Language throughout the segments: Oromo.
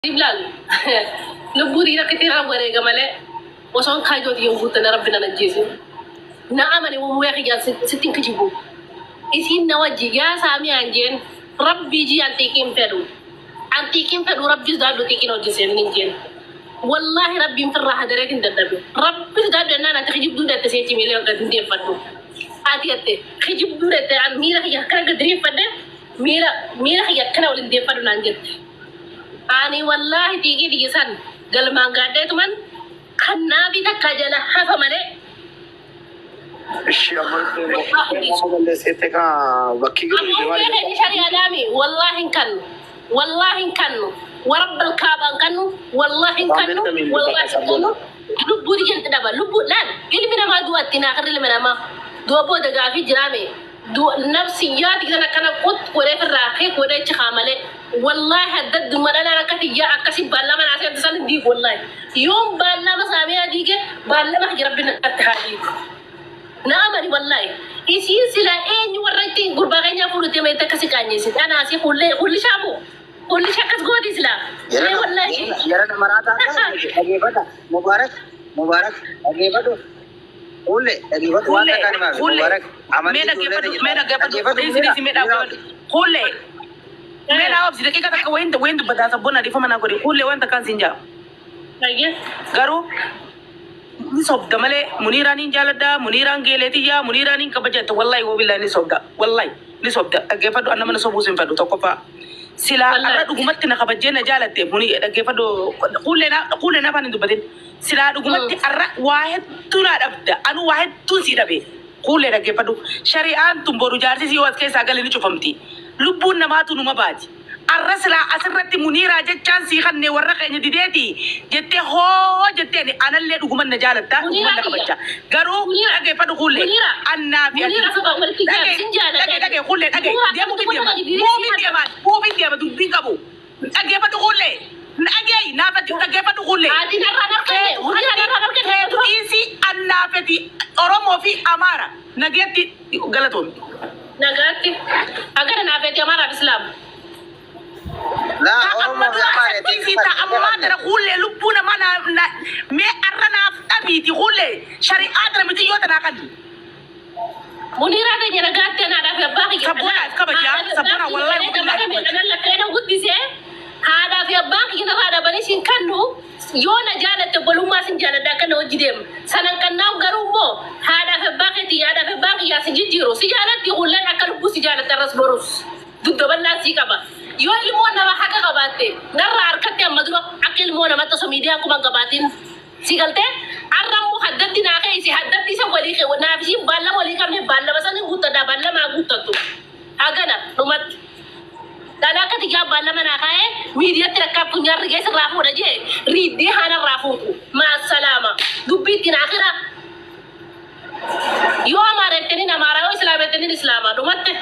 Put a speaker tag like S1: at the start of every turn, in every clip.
S1: Iblaal lubbuu dhiira kitiiraan wareega malee osoo hin kaajooti yoo guuttane rabbi nan ajjeesu. Na amane wamuu yaa sittiin kijibu. Isiin na wajji yaa saamii anjeen rabbii jii antiiqiin fedhu. Antiiqiin fedhu rabbi daaddu xiiqiin hojjiseen nin jeen. Wallahi rabbiin firraa hadaree hin dadhabe. Rabbi daaddu ennaan ati kijibduu dette seechi miilee akka dindeeffadhu. Ati ette kijibduu dette miila kiyya akkana gadirieffadhe miila kiyya akkana waliin deeffadhu naan jette. Ani wallahi tigi digisan galmaan gaadheetuman kan naafi takka jala hafa malee.
S2: Ishi amma seete ka bakki gadi
S1: ni shari'a daami wallahi kannu warabbal kaabaan kannu wallahi kannu lubbuu dijin tidaba lubbuu lan ilmi namaa du'atti naaqirri ilmi namaa du'a booda gaafii jiraame nafsiyyaa digana kana qot godhee firraa kee godhee cihaa malee. والله هدد مرنا ركعت يا أكسي بالله من عسى تسال ديك والله يوم بالله مسامي ديك بالله ما حجر ربنا التهادي نعم والله إيشين سلا إيه نورتين قربانيا فلوتي ما يتكسي كاني سيد أنا أسي كل شابو كل شكل قوي سلا لا والله
S2: يرنا مراتا أجيبه مبارك أجيبه قولي أجيبه وانا كان مبارك
S3: مena gaba قولي mena obsi de kika ka wenda badasa bona di famana gori kulle wanda kan sinja
S1: lagi
S3: garu ni sobda male munira ni jalada munira ngeleti ya munira ni kabajata wallahi wo billahi ni sobda wallahi ni sobda agefado anama na sobu sin fado to kopa sila ara dugumatti na kabajena jalate muni agefado kulle na fani dubatin sila dugumatti ara wahid tuna dabda anu wahid tun si dabe kulle agefado shari'an tumboru jarsi si wat kay sagale ni chufamti lubbun namatu numa baati arrasla asirratti munira jechaan si khanne warra keenya dideeti jette ho jette ni analle duguman na jalatta duguman na kabacha garu age fadu khulle annabi age khulle age demu bidema du bingabu age fadu khulle age na fadu age fadu khulle isi annafati oromo fi amara nageti galaton nagati agar nafati amara islam
S2: لا أمم يا
S3: تيجيتا أمم ترى كله لبونا ما نا ما أرنا أبي تقوله شريعة ترى متى يوتا ناكدي
S1: منيرة تجي نقاتي أنا في باقي
S3: سبونا والله
S1: أنا لك أنا قلت بيسه هذا في باقي كنا هذا بنيسين كنو يونا جالت بلوما سنجالة ده كنا وجدهم سنن كنا وقرومو هذا في باقي تي هذا في باقي يا سجيرو سجالة تقول لنا أكلوا سجالة ترس بروس ضد بنا سيكابا yoo ilmoon nama haqa qabaatte narraa harkatti ammaduma akka ilmoo namatti osoo miidiyaa kuma qabaatiin si galtee arramuu haddatti naa keessa haddatti isa walii naaf ishii baallama walii qabne baallama sanii guuttadha baallama guuttattu hagana dhumatti dhalaa akka tijaa baallama naa kaa'ee miidiyaatti rakkaa funyaarri keessa irraa fuudha jee riiddee haana irraa fuudhu maasalaama dubbiitti naa kira yoo amaarettiniin amaaraa yoo islaamettiniin islaamaa dhumatte.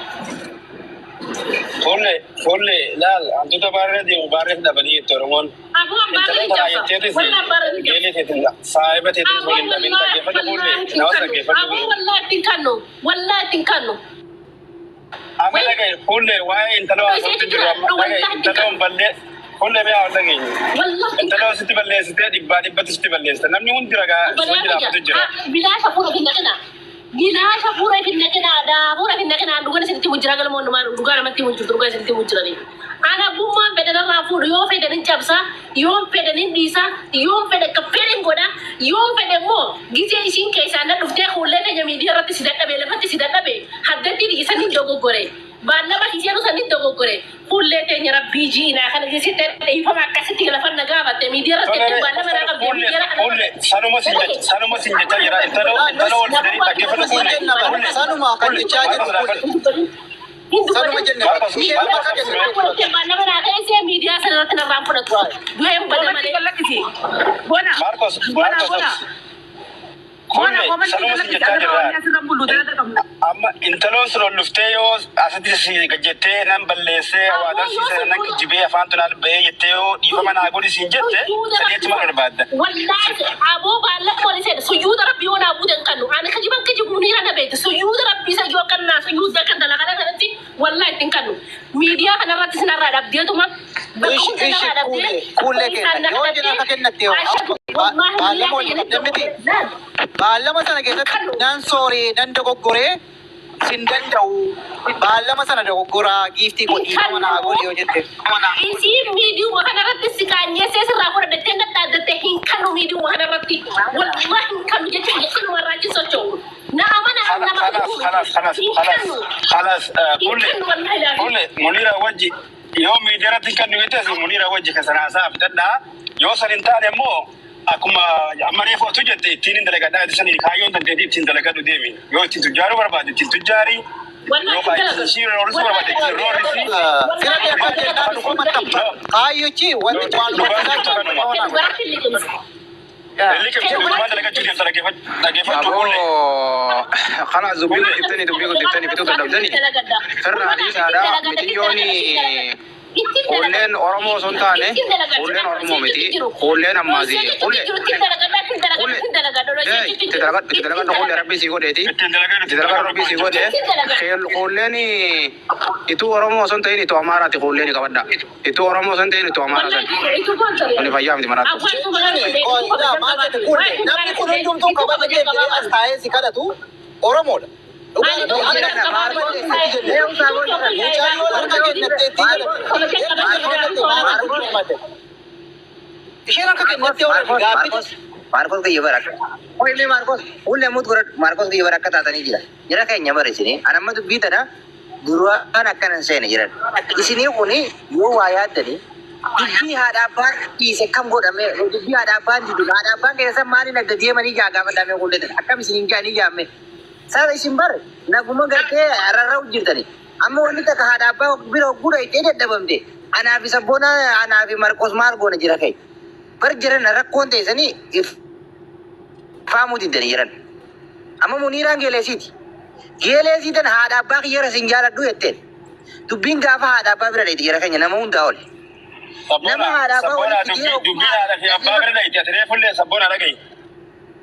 S4: Folle laal antu tabarre di mubarak da bani tormon
S1: aku ambarre jasa wala barre
S4: gele tetilla saiba tetis bolin da bin da gefa folle nawasa gefa
S1: aku wallahi tinkano
S4: amela gay folle wae intalo aso tijra intalo balle folle be awda gay
S1: wallahi
S4: intalo sitti balle sitte dibba sitti balle namni un diraga sojira tijra
S1: bilasha pura kinakina gilasha pura kinakina da pura kinakina dugan sitti mujra gal mon ma dugan matti mujra dugan sitti mujra ni ana bumma bedana rafu yo fedanin jabsa yo fedanin disa yo feda ka fedin goda yo feda mo gije isin kaisa na dufte khulle ta media ratti sidada be lafati sidada be haddati di sanin dogo gore balla ba hisiru sanin dogo gore khulle te nyara biji na kana gisi te ifama kasiti la fanna gaba te media ratti balla ma na ka media
S4: khulle sanuma sinja tayira intalo wal dari ta gefa khulle
S2: sanuma kan chaji sanuma jenne
S1: balla ma na ka ese media sanata na rampu na tuwa duhem balla ma
S3: bona
S4: Marcos
S3: Mana komen
S4: sanuma
S3: kita
S4: si jechaa jirra. Amma intaloon sun ol dhuftee yoo asitti si jettee nan balleessee waa darsiise nan kijibee afaan tunaan bahee jettee yoo dhiifama naa godhi siin jette sadeetti mal barbaadda.
S1: Wallahi aboo baalla polisee sujuuda rabbii yoo naa buudan kannu ani kajiban kajibu ni rana beete sujuuda rabbii isa yoo kannaa sujuuda kan dalagaa kanatti wallahi ittiin kannu miidiyaa kanarratti sinarraa dhabdeetuma
S2: kuulee kenna yoo jiraata kennatti yoo baallama waliin qabdan miti baallama sana keessatti nan sooree nan dogoggoree sin danda'u baallama sana dogoggoraa giiftii godhiifama naa godhi yoo jette
S1: isiin miidiyuma kanarratti si kaanyeessee sirraa godhadhattee gaddaaddattee hin kannu miidiyuma kanarratti wallahi hin kannu jechuun jechuun warraachi socho'u
S4: خلاص كل منيرة وجه يوم يدرت كان يتسي منيرة وجه كسرها صاف تدا يوصل انتان مو أكما أمري فوق تجد تين دلقة ده سنين كايون تدري تين دلقة دوديمي يو تين تجاري برباد تين تجاري يو باي تشير رورس برباد تين رورسي
S2: كايو شيء وانت
S4: اللي كم ما دلقة تجي تلاقي
S5: خلاص دبيكو تبتني بتوتر دبدني فرنا عليه هذا مليوني كلن أورمو سنتانه كلن أورمو متي كلن أمازي كلن تدرك نقول ربي سيقول ده تدرك ربي سيقول ده كلني itu أورمو سنتين itu أمارات كلني كبدا itu أورمو سنتين itu أمارات ini fayam di mana
S2: namni kun hundumtuu qabata jechuudha as taa'ee si kadhatu Oromoodha. Isheen akka kennattee oolatti gaabbitis.
S6: Marcos ke yebar akka. Oi me Marcos. Ulle mut gurat Marcos ke yebar akka taatanii jira. Jira keenya bare isini. Anamma dubbii tana duraan akkanan seene jiran. Isinii kuni yoo waa yaaddani dubbii haadha abbaan dhiise kam godhame dubbii haadha abbaan didu haadha abbaan keessa maali nagda deemanii gaafadhamee qulletan akkam isiniin jaanii jaamme. Saba isin bare naguma gartee rarra'u jirtani. Amma wanni takka haadha abbaa bira gura ittee dadhabamte. Anaaf isa bona anaaf Marcos maal goona jira kai. Bar jiran rakkoon teessanii faamuuti dani jiran. Amma Muniiraan geeleesiiti. Geeleesiitan haadha abbaa kiyyara sin jaaladhu jetteen. Dubbiin gaafa haadha abbaa bira dheeti jira keenya nama hundaa oole.
S4: Sabona dubbii haadha fi abbaa bira dheeti ati reefullee sabona dhagahi.